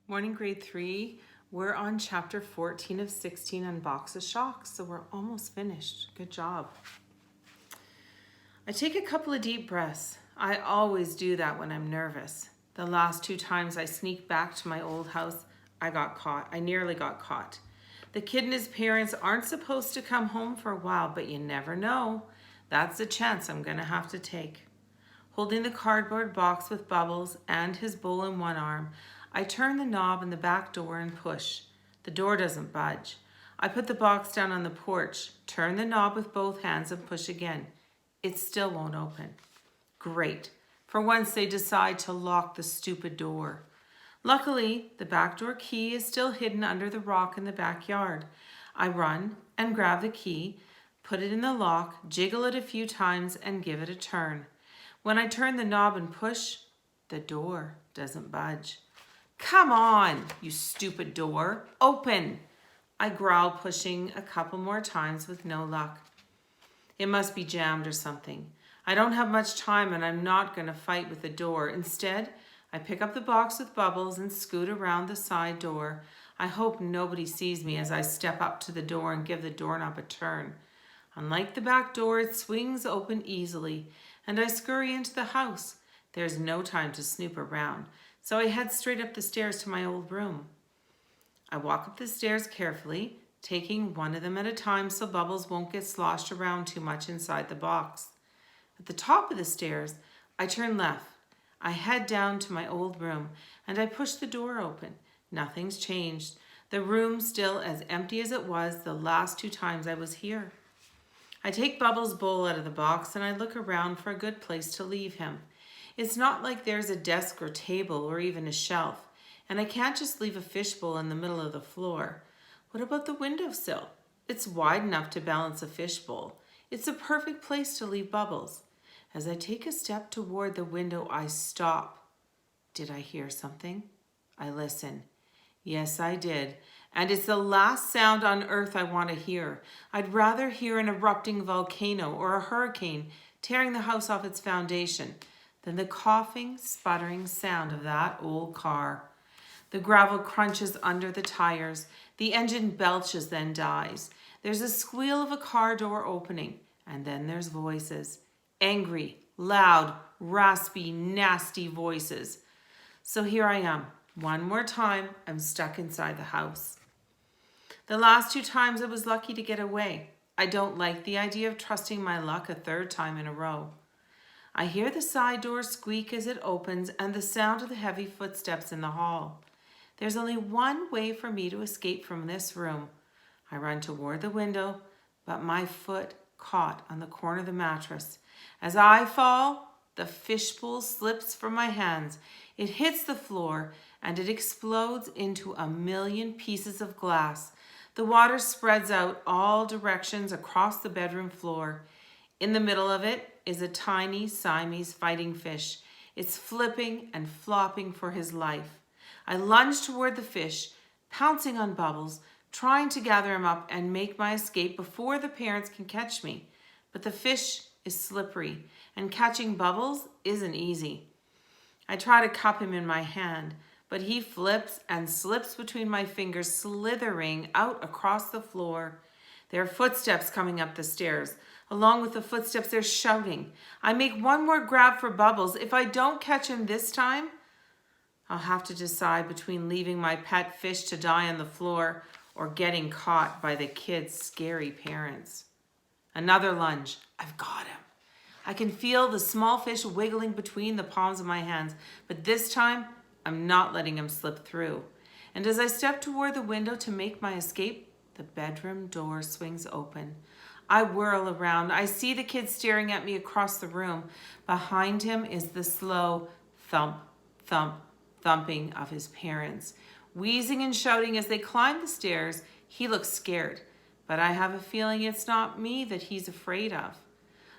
Morning grade 3, we're on chapter 14 of 16 on Box of Shocks, so we're almost finished. Good job. I take a couple of deep breaths. I always do that when I'm nervous. The last 2 times I sneaked back to my old house, I got caught. I nearly got caught. The kid and his parents aren't supposed to come home for a while, but you never know. That's a chance I'm going to have to take. Holding the cardboard box with Bubbles and his bowl in one arm, I turn the knob in the back door and push. The door doesn't budge. I put the box down on the porch, turn the knob with both hands and push again. It still won't open. Great. For once they decide to lock the stupid door. Luckily, the back door key is still hidden under the rock in the backyard. I run and grab the key, put it in the lock, jiggle it a few times, and give it a turn. When I turn the knob and push, the door doesn't budge. Come on, you stupid door. Open! I growl, pushing a couple more times with no luck. It must be jammed or something. I don't have much time and I'm not going to fight with the door. Instead, I pick up the box with Bubbles and scoot around the side door. I hope nobody sees me as I step up to the door and give the doorknob a turn. Unlike the back door, it swings open easily, and I scurry into the house. There's no time to snoop around, so I head straight up the stairs to my old room. I walk up the stairs carefully, taking one of them at a time so Bubbles won't get sloshed around too much inside the box. At the top of the stairs, I turn left. I head down to my old room, and I push the door open. Nothing's changed. The room's still as empty as it was the last 2 times I was here. I take Bubbles' bowl out of the box and I look around for a good place to leave him. It's not like there's a desk or table or even a shelf, and I can't just leave a fishbowl in the middle of the floor. What about the windowsill? It's wide enough to balance a fishbowl. It's a perfect place to leave Bubbles. As I take a step toward the window, I stop. Did I hear something? I listen. Yes, I did. And it's the last sound on earth I want to hear. I'd rather hear an erupting volcano or a hurricane tearing the house off its foundation than the coughing, sputtering sound of that old car. The gravel crunches under the tires. The engine belches, then dies. There's a squeal of a car door opening, and then there's voices. Angry, loud, raspy, nasty voices. So here I am. One more time, I'm stuck inside the house. The last 2 times I was lucky to get away. I don't like the idea of trusting my luck a 3rd time in a row. I hear the side door squeak as it opens and the sound of the heavy footsteps in the hall. There's only one way for me to escape from this room. I run toward the window, but my foot caught on the corner of the mattress. As I fall, the fishbowl slips from my hands. It hits the floor and it explodes into a million pieces of glass. The water spreads out all directions across the bedroom floor. In the middle of it is a tiny Siamese fighting fish. It's flipping and flopping for his life. I lunge toward the fish, pouncing on Bubbles, trying to gather him up and make my escape before the parents can catch me. But the fish is slippery, and catching Bubbles isn't easy. I try to cup him in my hand, but he flips and slips between my fingers, slithering out across the floor. There are footsteps coming up the stairs. Along with the footsteps, they're shouting. I make one more grab for Bubbles. If I don't catch him this time, I'll have to decide between leaving my pet fish to die on the floor or getting caught by the kid's scary parents. Another lunge. I've got him. I can feel the small fish wiggling between the palms of my hands, but this time, I'm not letting him slip through. And as I step toward the window to make my escape, the bedroom door swings open. I whirl around. I see the kid staring at me across the room. Behind him is the slow thump, thump, thumping of his parents. Wheezing and shouting as they climb the stairs, he looks scared. But I have a feeling it's not me that he's afraid of.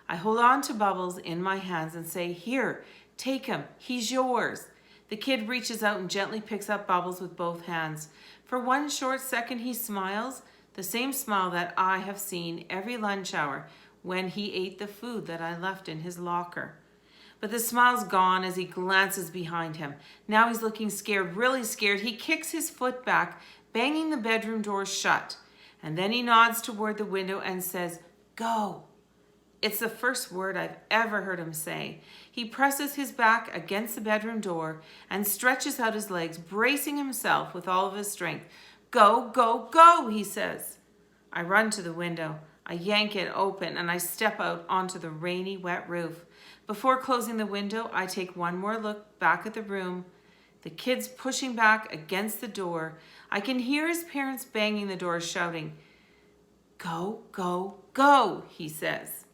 I hold on to Bubbles in my hands and say, "Here, take him. He's yours." The kid reaches out and gently picks up Bubbles with both hands. For one short second, he smiles, the same smile that I have seen every lunch hour when he ate the food that I left in his locker. But the smile's gone as he glances behind him. Now he's looking scared, really scared. He kicks his foot back, banging the bedroom door shut. And then he nods toward the window and says, "Go." It's the first word I've ever heard him say. He presses his back against the bedroom door and stretches out his legs, bracing himself with all of his strength. "Go, go, go," he says. I run to the window. I yank it open and I step out onto the rainy, wet roof. Before closing the window, I take one more look back at the room. The kids pushing back against the door. I can hear his parents banging the door, shouting, "Go, go, go," he says.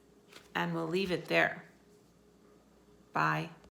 And we'll leave it there. Bye.